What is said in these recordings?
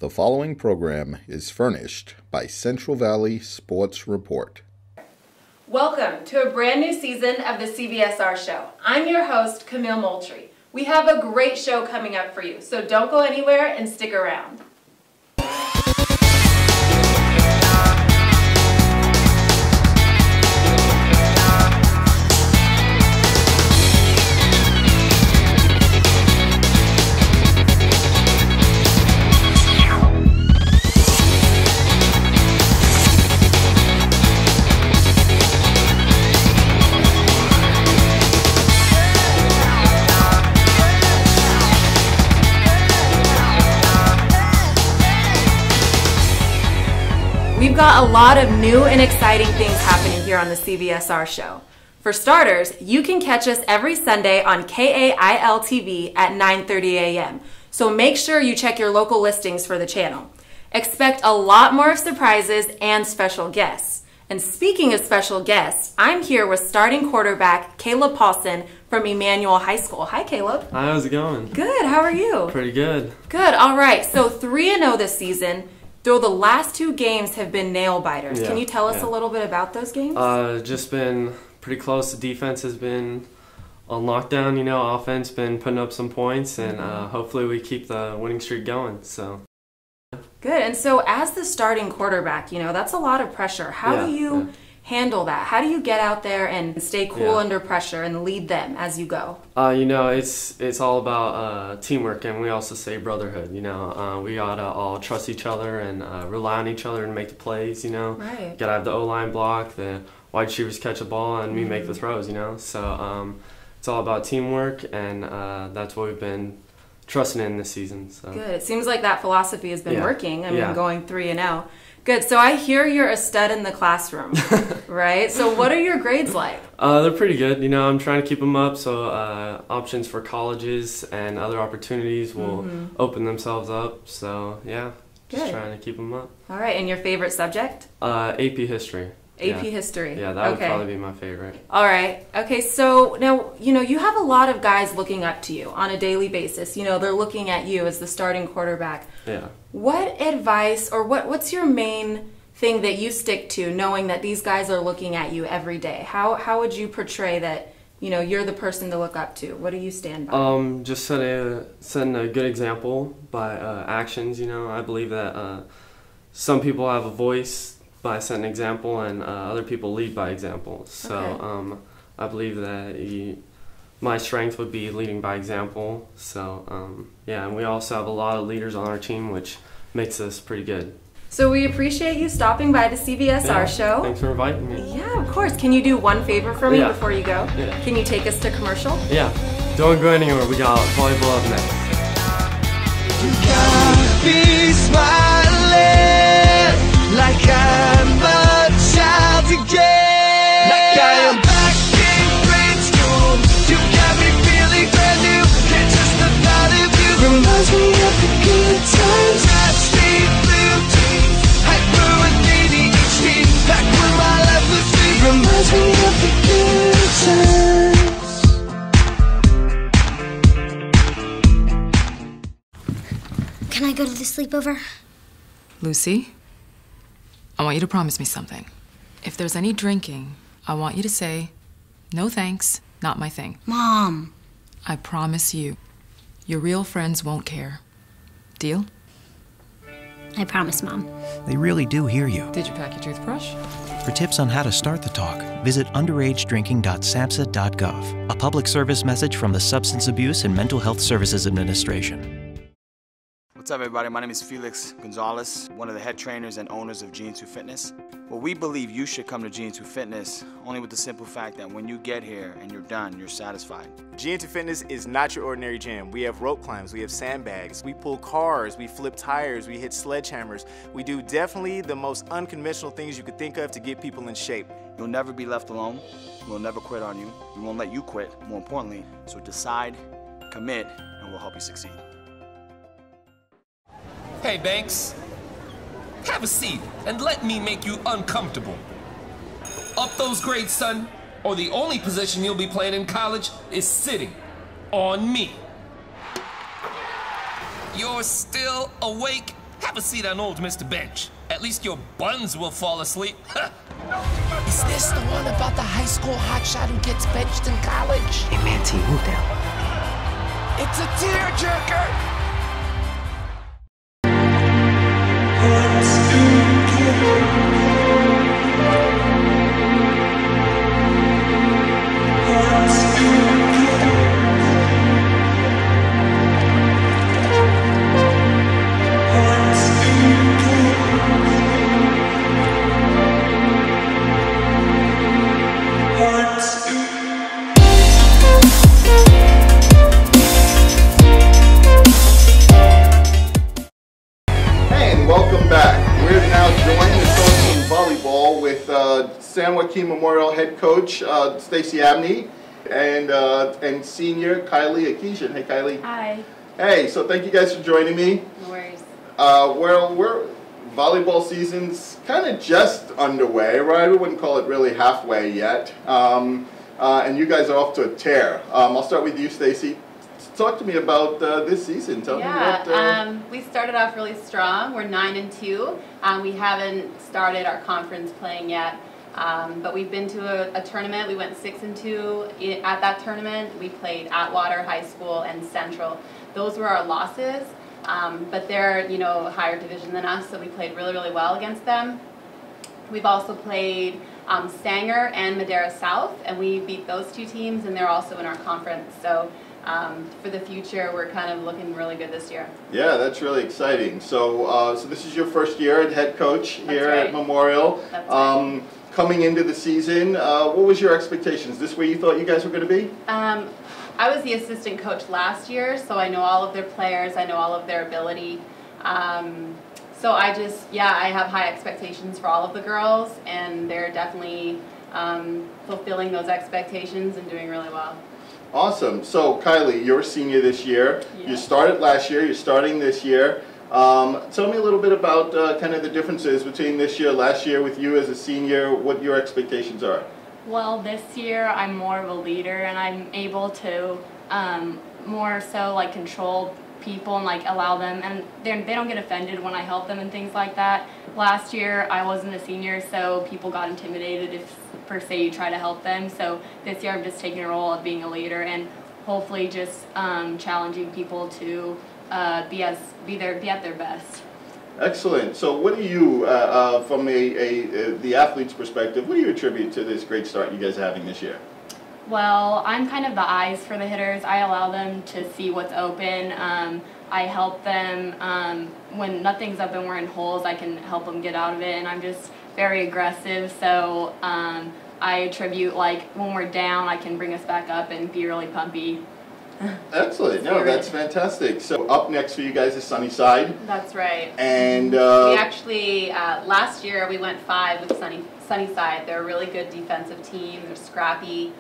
The following program is furnished by Central Valley Sports Report. Welcome to a brand new season of the CVSR show. I'm your host, Camille Moultrie. We have a great show coming up for you, so don't go anywhere and stick around. We've got a lot of new and exciting things happening here on the CVSR show. For starters, you can catch us every Sunday on KAIL-TV at 9:30 a.m. So make sure you check your local listings for the channel. Expect a lot more surprises and special guests. And speaking of special guests, I'm here with starting quarterback Caleb Paulson from Immanuel High School. Hi, Caleb. Hi, how's it going? Good. How are you? Pretty good. Good. All right. So 3-0 this season. Though the last two games have been nail-biters. Can you tell us a little bit about those games? Just been pretty close. The defense has been on lockdown, you know, offense been putting up some points, and hopefully we keep the winning streak going. So good. And so as the starting quarterback, you know, that's a lot of pressure. How do you handle that? How do you get out there and stay cool under pressure and lead them as you go? You know, it's all about teamwork, and we also say brotherhood. You know, we gotta all trust each other and rely on each other and make the plays. You know, gotta have the O-line block, the wide receivers catch the ball, and we make the throws. You know, so it's all about teamwork, and that's what we've been trusting in this season. So good. It seems like that philosophy has been working. I mean, going 3-0. Good. So I hear you're a stud in the classroom, right? So what are your grades like? They're pretty good. You know, I'm trying to keep them up, so options for colleges and other opportunities will open themselves up. So, yeah, just trying to keep them up. All right. And your favorite subject? AP History. AP History. Yeah, that would probably be my favorite. All right. Okay, so now, you know, you have a lot of guys looking up to you on a daily basis. You know, they're looking at you as the starting quarterback. Yeah. What advice or what's your main thing that you stick to knowing that these guys are looking at you every day? How would you portray that, you know, you're the person to look up to? What do you stand by? Just setting a good example by actions, you know. I believe that some people have a voice by setting an example, and other people lead by example. So I believe that my strength would be leading by example. So yeah, and we also have a lot of leaders on our team, which makes us pretty good. So we appreciate you stopping by the CVSR show. Thanks for inviting me. Yeah, of course. Can you do one favor for me before you go? Yeah. Can you take us to commercial? Yeah. Don't go anywhere. We got volleyball up next. You gotta be smiling like I'm a child again. Like I am back in grade school. You got me feeling brand new. Can't just the thought of you reminds me of the good times. Nasty blue jeans, hyper and ADHD. Back when my life was free. Reminds me of the good times. Can I go to the sleepover? Lucy, I want you to promise me something. If there's any drinking, I want you to say, no thanks, not my thing. Mom. I promise you, your real friends won't care. Deal? I promise, Mom. They really do hear you. Did you pack your toothbrush? For tips on how to start the talk, visit underagedrinking.samhsa.gov. A public service message from the Substance Abuse and Mental Health Services Administration. What's up, everybody? My name is Felix Gonzalez, one of the head trainers and owners of G2 Fitness. Well, we believe you should come to G2 Fitness only with the simple fact that when you get here and you're done, you're satisfied. G2 Fitness is not your ordinary gym. We have rope climbs, we have sandbags, we pull cars, we flip tires, we hit sledgehammers. We do definitely the most unconventional things you could think of to get people in shape. You'll never be left alone. We'll never quit on you. We won't let you quit, more importantly. So decide, commit, and we'll help you succeed. Hey, Banks. Have a seat and let me make you uncomfortable. Up those grades, son, or the only position you'll be playing in college is sitting on me. You're still awake? Have a seat on old Mr. Bench. At least your buns will fall asleep. Is this the one about the high school hotshot who gets benched in college? Hey, man, T, move down. It's a tearjerker! San Joaquin Memorial head coach Stacey Abney and senior Kylie Ekizian. Hey, Kylie. Hi. Hey, so thank you guys for joining me. No worries. We're volleyball season's kind of just underway, right? We wouldn't call it really halfway yet. And you guys are off to a tear. I'll start with you, Stacey. Talk to me about this season. Tell me about. We started off really strong. We're 9-2. We haven't started our conference playing yet. But we've been to a tournament. We went 6-2 at that tournament. We played Atwater High School and Central. Those were our losses, but they're a higher division than us, so we played really, really well against them. We've also played Sanger and Madera South, and we beat those two teams, and they're also in our conference. So for the future, we're kind of looking really good this year. Yeah, that's really exciting. So, so this is your first year as head coach here at Memorial. That's right. Coming into the season, what was your expectations? This where you thought you guys were going to be? I was the assistant coach last year, so I know all of their players. I know all of their ability. So I have high expectations for all of the girls, and they're definitely fulfilling those expectations and doing really well. Awesome. So Kylie, you're a senior this year. Yeah. You started last year. You're starting this year. Tell me a little bit about kind of the differences between this year, last year with you as a senior, what your expectations are. Well, this year I'm more of a leader, and I'm able to more so like control people and like allow them, and they don't get offended when I help them and things like that. Last year I wasn't a senior, so people got intimidated if per se you try to help them. So this year I'm just taking a role of being a leader and hopefully just challenging people to be at their best. Excellent. So what do you, from the athlete's perspective, what do you attribute to this great start you guys are having this year? Well, I'm kind of the eyes for the hitters. I allow them to see what's open. I help them when nothing's open, we're in holes, I can help them get out of it, and I'm just very aggressive. So I attribute, like, when we're down, I can bring us back up and be really pumpy. Excellent. No, that's fantastic. So up next for you guys is Sunnyside. That's right. And we actually, last year we went 5 with Sunnyside. They're a really good defensive team. They're scrappy.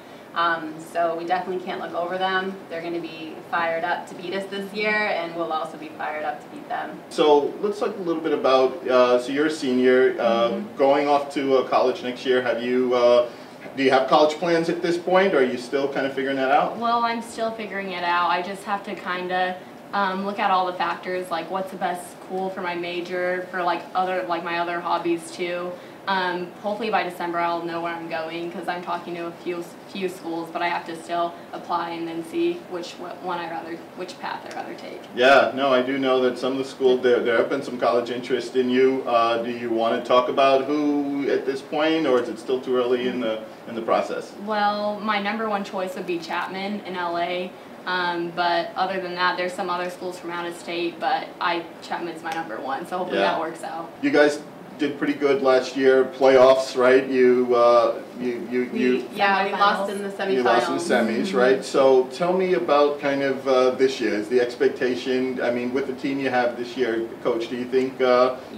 So we definitely can't look over them. They're going to be fired up to beat us this year, and we'll also be fired up to beat them. So let's talk a little bit about, so you're a senior, going off to college next year. Have you, do you have college plans at this point, or are you still kind of figuring that out? Well, I'm still figuring it out. I just have to kind of look at all the factors, like what's the best school for my major, for like my other hobbies too. Hopefully by December I'll know where I'm going, because I'm talking to a few schools, but I have to still apply and then see which path I'd rather take. Yeah, no, I do know that some of the schools, there have been some college interest in you. Do you want to talk about who at this point, or is it still too early in the process? Well, my #1 choice would be Chapman in LA. But other than that, there's some other schools from out of state, but Chapman's my #1, so hopefully that works out. You guys did pretty good last year, playoffs, right? We lost in the semifinals. You lost in the semis, right? So tell me about kind of this year. Is the expectation, I mean, with the team you have this year, Coach, do you think you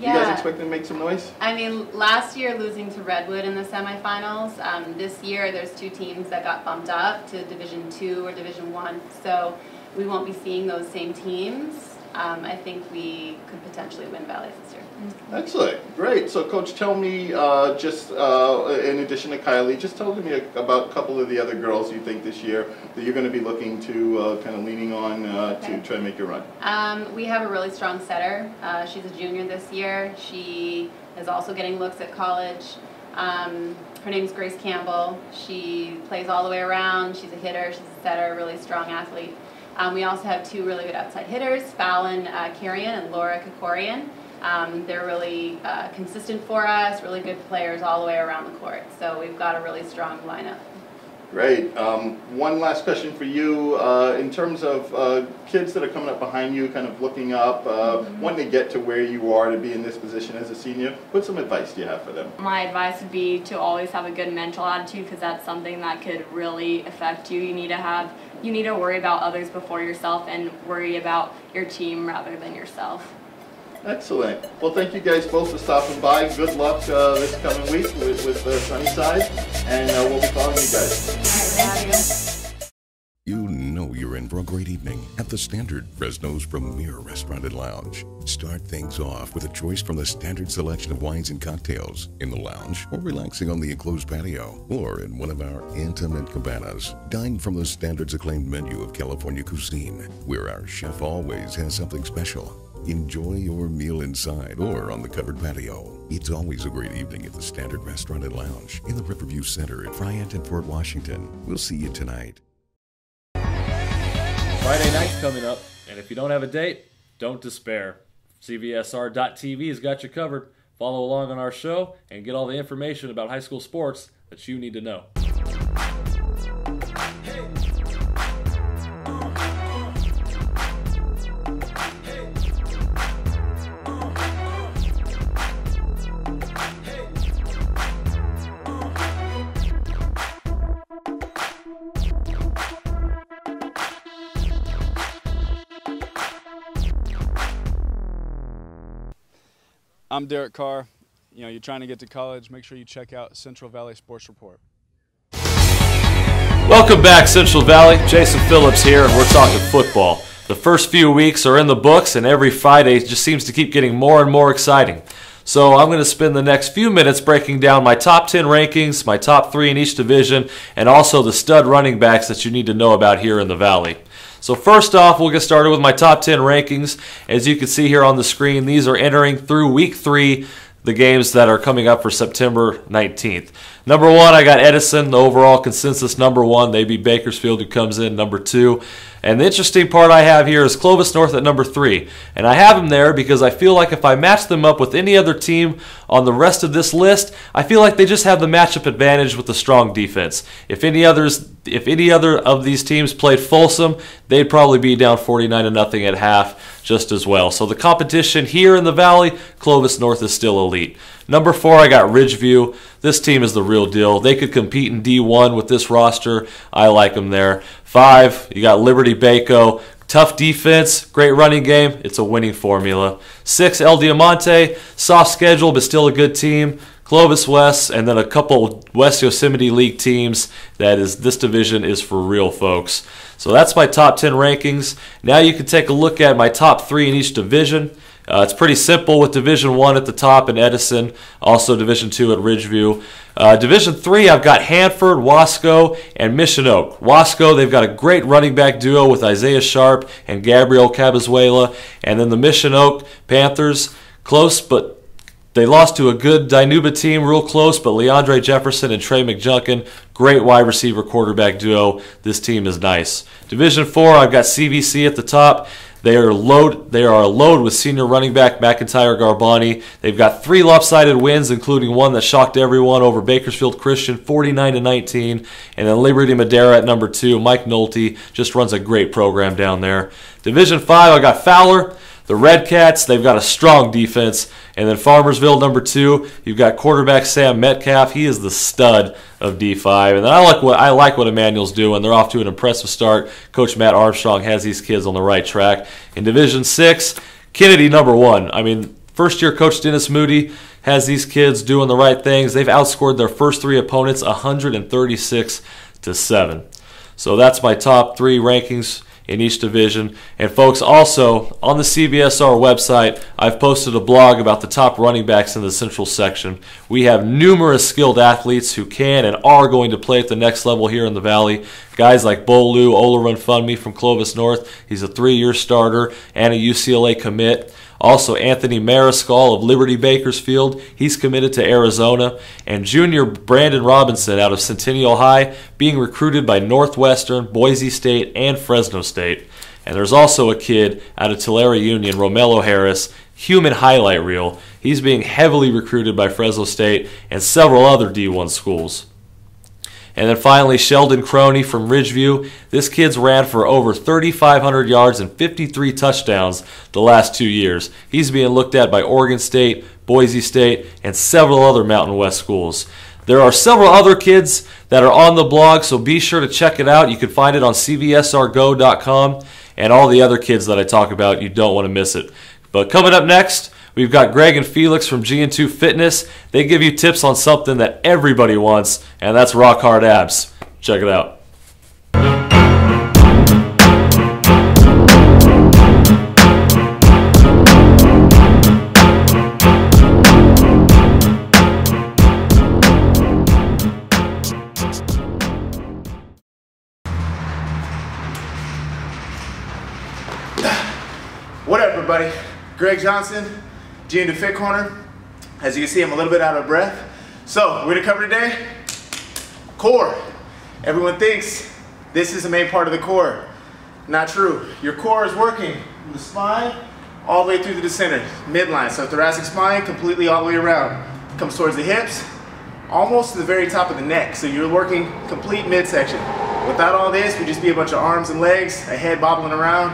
guys expect to make some noise? I mean, last year losing to Redwood in the semifinals. This year there's 2 teams that got bumped up to Division II or Division I, so we won't be seeing those same teams. I think we could potentially win Valley this year. Excellent, great. So Coach, tell me just in addition to Kylie, just tell me about a couple of the other girls you think this year that you're going to be looking to kind of leaning on to try and make your run. We have a really strong setter. She's a junior this year. She is also getting looks at college. Her name's Grace Campbell. She plays all the way around. She's a hitter, she's a setter, really strong athlete. We also have two really good outside hitters, Fallon Carrion and Laura Kokorian. They're really consistent for us, really good players all the way around the court. So we've got a really strong lineup. Great. One last question for you. In terms of kids that are coming up behind you, kind of looking up, wanting to get to where you are to be in this position as a senior, what some advice do you have for them? My advice would be to always have a good mental attitude, because that's something that could really affect you. You need to worry about others before yourself and worry about your team rather than yourself. Excellent. Well, thank you guys both for stopping by. Good luck this coming week with Sunnyside, and we'll be following you guys. You know you're in for a great evening at the Standard, Fresno's premier restaurant and lounge. Start things off with a choice from the Standard selection of wines and cocktails in the lounge, or relaxing on the enclosed patio, or in one of our intimate cabanas. Dine from the Standard's acclaimed menu of California cuisine, where our chef always has something special. Enjoy your meal inside or on the covered patio. It's always a great evening at the Standard Restaurant and Lounge in the Riverview Center at Bryant and Fort Washington. We'll see you tonight. Friday night's coming up, and if you don't have a date, don't despair. CVSR.TV has got you covered. Follow along on our show and get all the information about high school sports that you need to know. I'm Derek Carr. You're trying to get to college, make sure you check out Central Valley Sports Report. Welcome back, Central Valley. Jason Phillips here, and we're talking football. The first few weeks are in the books, and every Friday just seems to keep getting more and more exciting. So I'm going to spend the next few minutes breaking down my top 10 rankings, my top 3 in each division, and also the stud running backs that you need to know about here in the Valley. So first off, we'll get started with my top 10 rankings. As you can see here on the screen, these are entering through week 3, the games that are coming up for September 19th. Number 1, I got Edison, the overall consensus number 1. They beat Bakersfield, who comes in number 2. And the interesting part I have here is Clovis North at number 3. And I have them there because I feel like if I match them up with any other team on the rest of this list, I feel like they just have the matchup advantage with the strong defense. If any other of these teams played Folsom, they'd probably be down 49-0 at half just as well. So the competition here in the Valley, Clovis North is still elite. Number 4, I got Ridgeview. This team is the real deal. They could compete in D1 with this roster. I like them there. 5, you got Liberty Baco. Tough defense, great running game. It's a winning formula. 6, El Diamante. Soft schedule, but still a good team. Clovis West, and then a couple West Yosemite League teams. This division is for real, folks. So that's my top 10 rankings. Now you can take a look at my top 3 in each division. It's pretty simple with Division 1 at the top in Edison, also Division 2 at Ridgeview. Division 3, I've got Hanford, Wasco, and Mission Oak. Wasco, they've got a great running back duo with Isaiah Sharp and Gabriel Cabazuela. And then the Mission Oak Panthers, close, but they lost to a good Dinuba team, real close, but Leandre Jefferson and Trey McJunkin, great wide receiver quarterback duo. This team is nice. Division 4, I've got CVC at the top. They are a load with senior running back McIntyre Garbani. They've got 3 lopsided wins, including one that shocked everyone over Bakersfield Christian, 49-19. And then Liberty Madera at number 2. Mike Nolte just runs a great program down there. Division 5, I got Fowler. The Red Cats, they've got a strong defense. And then Farmersville, number 2, you've got quarterback Sam Metcalf. He is the stud of D5. And then I like what Immanuel's doing. They're off to an impressive start. Coach Matt Armstrong has these kids on the right track. In Division 6, Kennedy, number 1. I mean, first-year coach Dennis Moody has these kids doing the right things. They've outscored their first 3 opponents 136-7. So that's my top 3 rankings in each division. And folks, also on the CVSR website, I've posted a blog about the top running backs in the Central section. We have numerous skilled athletes who can and are going to play at the next level here in the Valley. Guys like Bolu Olorunfunmi from Clovis North. He's a 3-year starter and a UCLA commit. Also, Anthony Mariscal of Liberty Bakersfield, he's committed to Arizona. And junior Brandon Robinson out of Centennial High, being recruited by Northwestern, Boise State, and Fresno State. And there's also a kid out of Tulare Union, Romello Harris, human highlight reel. He's being heavily recruited by Fresno State and several other D1 schools. And then finally, Sheldon Croney from Ridgeview. This kid's ran for over 3,500 yards and 53 touchdowns the last 2 years. He's being looked at by Oregon State, Boise State, and several other Mountain West schools. There are several other kids that are on the blog, so be sure to check it out. You can find it on cvsrgo.com, and all the other kids that I talk about, you don't want to miss it. But coming up next, we've got Greg and Felix from G&2 Fitness. They give you tips on something that everybody wants, and that's rock hard abs. Check it out. What up, everybody? Greg Johnson, G&2 Fit Corner. As you can see, I'm a little bit out of breath. So, we're gonna cover today core. Everyone thinks this is the main part of the core. Not true. Your core is working from the spine all the way through to the center, midline. So thoracic spine completely all the way around. Comes towards the hips, almost to the very top of the neck. So you're working complete midsection. Without all this, we'd just be a bunch of arms and legs, a head bobbling around,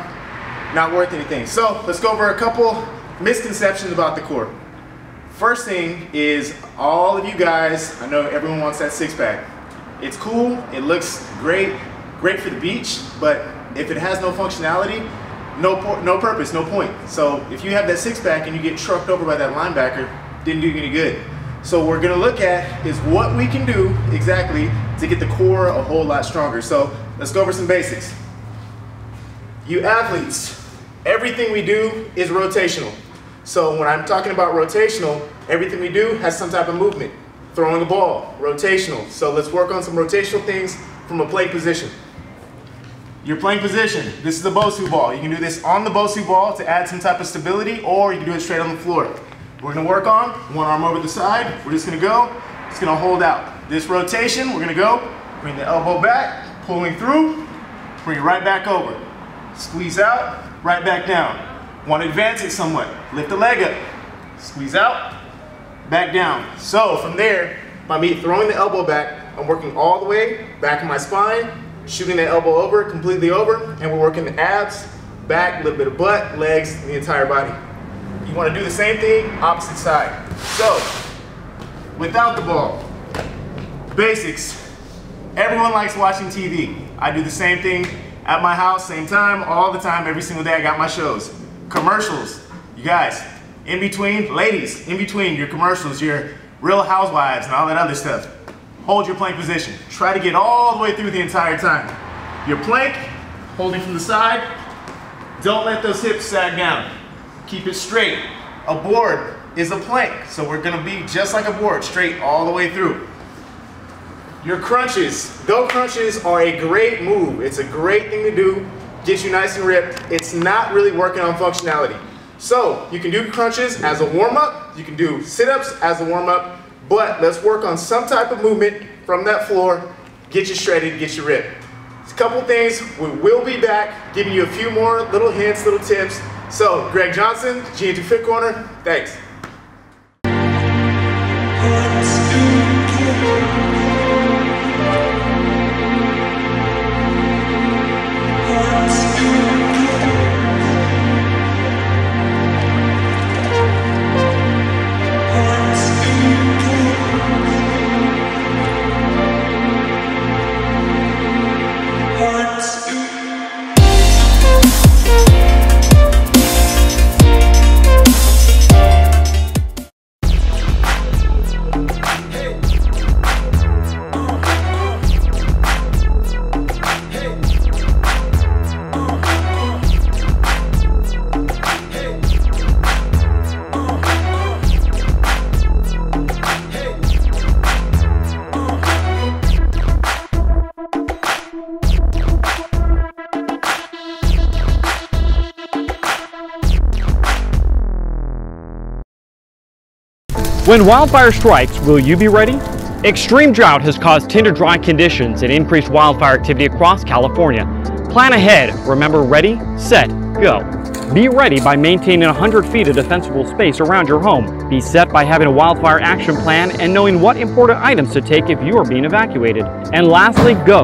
not worth anything. So let's go over a couple misconceptions about the core. First thing is, all of you guys, I know everyone wants that six-pack. It's cool, it looks great, great for the beach, but if it has no functionality, no purpose, no point. So if you have that six-pack and you get trucked over by that linebacker, didn't do you any good. So what we're gonna look at is what we can do exactly to get the core a whole lot stronger. So let's go over some basics. You athletes, everything we do is rotational. So when I'm talking about rotational, everything we do has some type of movement. Throwing a ball, rotational. So let's work on some rotational things from a playing position. Your playing position, this is the Bosu ball. You can do this on the Bosu ball to add some type of stability, or you can do it straight on the floor. We're gonna work on one arm over the side. We're just gonna go, it's gonna hold out. This rotation, we're gonna go, bring the elbow back, pulling through, bring it right back over. Squeeze out, right back down. Want to advance it somewhat, lift the leg up, squeeze out, back down. So from there, by me throwing the elbow back, I'm working all the way back in my spine, shooting that elbow over, completely over, and we're working the abs, back, a little bit of butt, legs, the entire body. You want to do the same thing, opposite side. So, without the ball, basics. Everyone likes watching TV. I do the same thing at my house, same time, all the time, every single day. I got my shows. Commercials, you guys, in between, ladies, in between your commercials, your Real Housewives and all that other stuff, hold your plank position. Try to get all the way through the entire time. Your plank, holding from the side, don't let those hips sag down. Keep it straight. A board is a plank, so we're gonna be just like a board, straight all the way through. Your crunches, though crunches are a great move, it's a great thing to do, get you nice and ripped, it's not really working on functionality. So you can do crunches as a warm-up, you can do sit-ups as a warm-up, but let's work on some type of movement from that floor, get you shredded, get you ripped. It's a couple things, we will be back, giving you a few more little hints, little tips. So, Greg Johnson, G&2 Fit Corner, thanks. When wildfire strikes, will you be ready? Extreme drought has caused tinder dry conditions and increased wildfire activity across California. Plan ahead. Remember, ready, set, go. Be ready by maintaining 100 feet of defensible space around your home. Be set by having a wildfire action plan and knowing what important items to take if you are being evacuated. And lastly, go.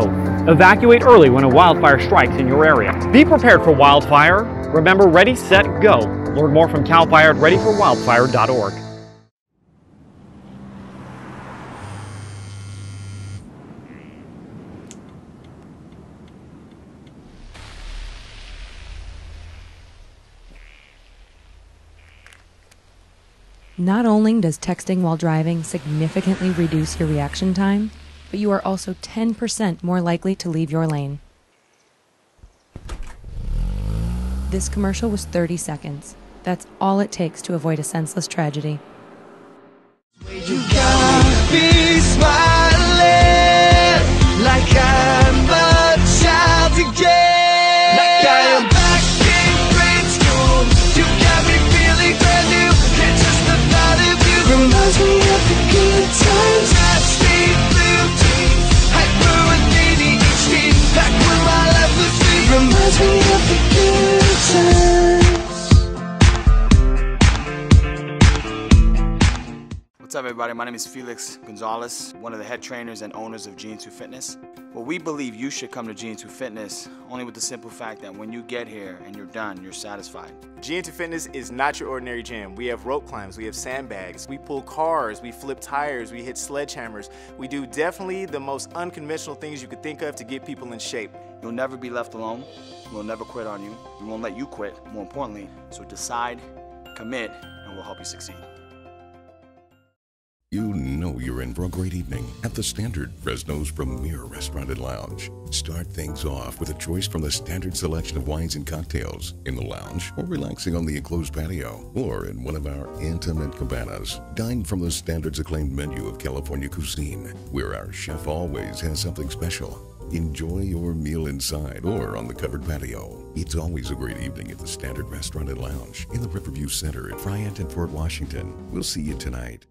Evacuate early when a wildfire strikes in your area. Be prepared for wildfire. Remember, ready, set, go. Learn more from CAL FIRE at readyforwildfire.org. Not only does texting while driving significantly reduce your reaction time, but you are also 10% more likely to leave your lane. This commercial was 30 seconds. That's all it takes to avoid a senseless tragedy. You gotta be smiling like I'm a child again. Like I am back in grade school. You got me feeling brand new. And just the thought of you reminds me of the good times. High-speed blue jeans, hyper and ADHD. Back when my life was free, reminds me of the good times. What's up, everybody? My name is Felix Gonzalez, one of the head trainers and owners of GN2 Fitness. Well, we believe you should come to GN2 Fitness only with the simple fact that when you get here and you're done, you're satisfied. GN2 Fitness is not your ordinary gym. We have rope climbs, we have sandbags, we pull cars, we flip tires, we hit sledgehammers. We do definitely the most unconventional things you could think of to get people in shape. You'll never be left alone. We'll never quit on you. We won't let you quit, more importantly. So decide, commit, and we'll help you succeed. You know you're in for a great evening at the Standard, Fresno's premier restaurant and lounge. Start things off with a choice from the Standard selection of wines and cocktails in the lounge, or relaxing on the enclosed patio, or in one of our intimate cabanas. Dine from the Standard's acclaimed menu of California cuisine, where our chef always has something special. Enjoy your meal inside or on the covered patio. It's always a great evening at the Standard Restaurant and Lounge in the Riverview Center at Bryant and Fort Washington. We'll see you tonight.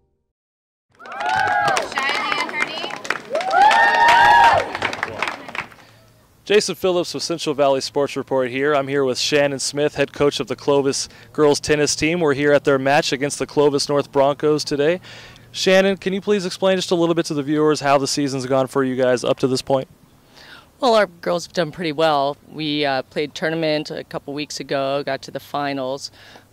Jason Phillips with Central Valley Sports Report here. I'm here with Shannon Smith, head coach of the Clovis girls tennis team. We're here at their match against the Clovis North Broncos today. Shannon, can you please explain just a little bit to the viewers how the season's gone for you guys up to this point? Well, our girls have done pretty well. We played tournament a couple weeks ago, got to the finals,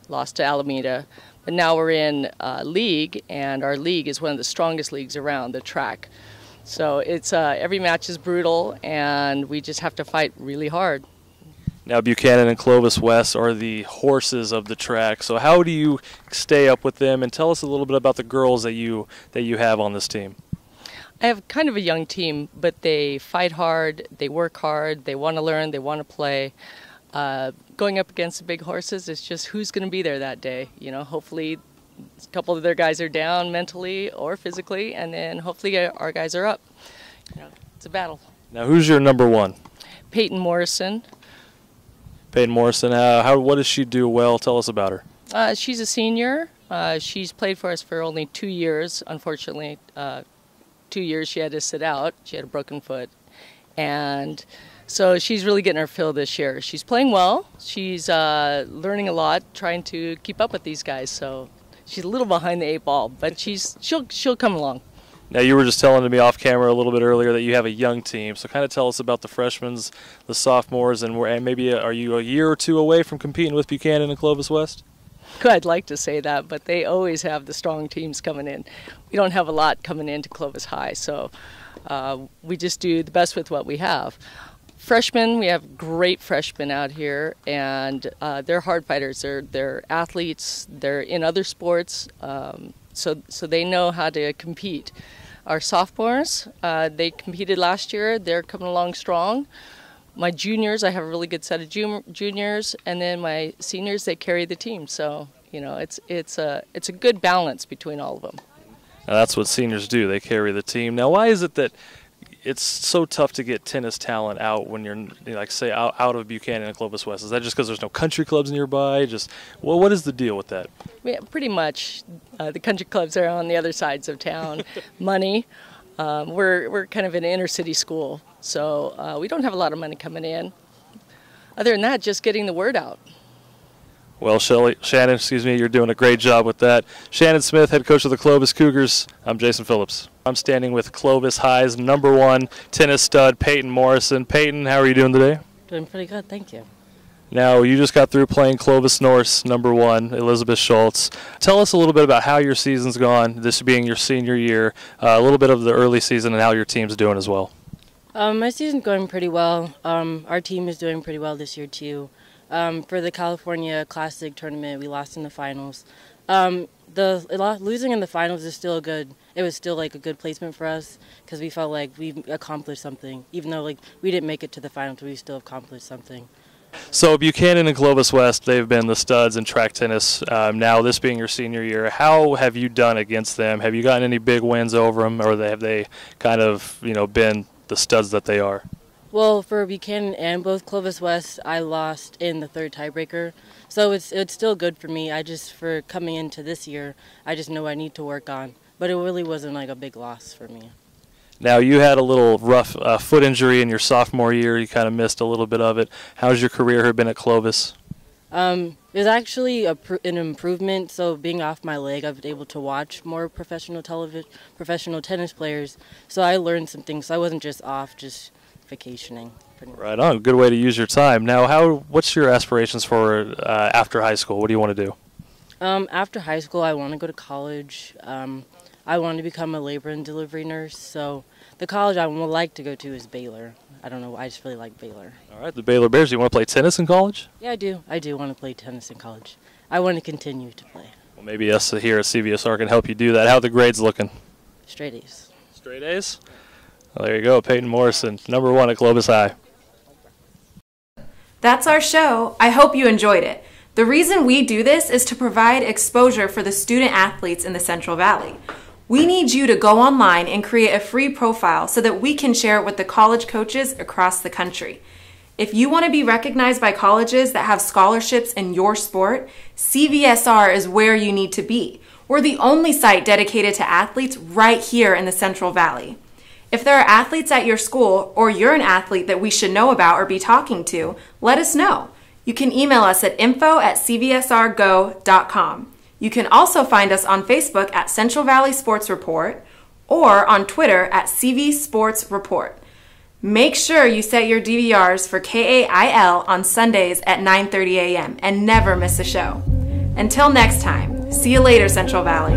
lost to Alameda. But now we're in league, and our league is one of the strongest leagues around, the track. So it's every match is brutal, and we just have to fight really hard. Now Buchanan and Clovis West are the horses of the track. So how do you stay up with them? And tell us a little bit about the girls that you have on this team. I have kind of a young team, but they fight hard, they work hard, they want to learn, they want to play. Going up against the big horses, it's just who's going to be there that day. You know, hopefully a couple of their guys are down mentally or physically, and then hopefully our guys are up. You know, it's a battle. Now, who's your number one? Payton Morrison. Payton Morrison. What does she do well? Tell us about her. She's a senior. She's played for us for only 2 years. Unfortunately, 2 years she had to sit out. She had a broken foot. And so she's really getting her fill this year. She's playing well. She's learning a lot, trying to keep up with these guys. So she's a little behind the 8 ball, but she'll come along. Now, you were just telling me off camera a little bit earlier that you have a young team. So kind of tell us about the freshmen, the sophomores, and maybe are you a year or two away from competing with Buchanan and Clovis West? I'd like to say that, but they always have the strong teams coming in. We don't have a lot coming into Clovis High, so we just do the best with what we have. Freshmen, we have great freshmen out here, and they're hard fighters. They're athletes. They're in other sports, so they know how to compete. Our sophomores, they competed last year. They're coming along strong. My juniors, I have a really good set of juniors, and then my seniors, they carry the team. So you know, it's a good balance between all of them. Now, that's what seniors do. They carry the team. Now, why is it that it's so tough to get tennis talent out when you're, like, say, out of Buchanan and Clovis West. Is that just because there's no country clubs nearby? Just, well, what is the deal with that? Yeah, pretty much. The country clubs are on the other sides of town. Money. We're kind of an inner city school, so we don't have a lot of money coming in. Other than that, just getting the word out. Well, Shannon, you're doing a great job with that. Shannon Smith, head coach of the Clovis Cougars. I'm Jason Phillips. I'm standing with Clovis High's #1 tennis stud, Payton Morrison. Payton, how are you doing today? Doing pretty good, thank you. Now, you just got through playing Clovis North's #1, Elizabeth Schultz. Tell us a little bit about how your season's gone, this being your senior year, a little bit of the early season and how your team's doing as well. My season's going pretty well. Our team is doing pretty well this year, too. For the California Classic tournament, we lost in the finals. Losing in the finals is still it was still like a good placement for us because we felt like we accomplished something. Even though like we didn't make it to the finals, we still accomplished something. So Buchanan and Clovis West, they've been the studs in track tennis. Now this being your senior year, how have you done against them? Have you gotten any big wins over them, or have they kind of been the studs that they are? Well, for Buchanan and both Clovis West, I lost in the third tiebreaker. So it's still good for me. For coming into this year, I just know I need to work on. But it really wasn't like a big loss for me. Now, you had a little rough foot injury in your sophomore year. You kind of missed a little bit of it. How's your career been at Clovis? It was actually an improvement. So being off my leg, I've been able to watch more professional tennis players. So I learned some things. So I wasn't just off, just vacationing. Right on. Good way to use your time. Now, what's your aspirations for after high school? What do you want to do? After high school, I want to go to college. I want to become a labor and delivery nurse. So the college I would like to go to is Baylor. I don't know. I just really like Baylor. All right, the Baylor Bears. Do you want to play tennis in college? Yeah, I do. I do want to play tennis in college. I want to continue to play. Well, maybe us here at CVSR can help you do that. How are the grades looking? Straight A's. Straight A's? Well, there you go. Payton Morrison, #1 at Clovis High. That's our show. I hope you enjoyed it. The reason we do this is to provide exposure for the student athletes in the Central Valley. We need you to go online and create a free profile so that we can share it with the college coaches across the country. If you want to be recognized by colleges that have scholarships in your sport, CVSR is where you need to be. We're the only site dedicated to athletes right here in the Central Valley. If there are athletes at your school or you're an athlete that we should know about or be talking to, let us know. You can email us at info@cvsrgo.com. You can also find us on Facebook at Central Valley Sports Report or on Twitter at CV Sports Report. Make sure you set your DVRs for KAIL on Sundays at 9:30 a.m. and never miss a show. Until next time, see you later, Central Valley.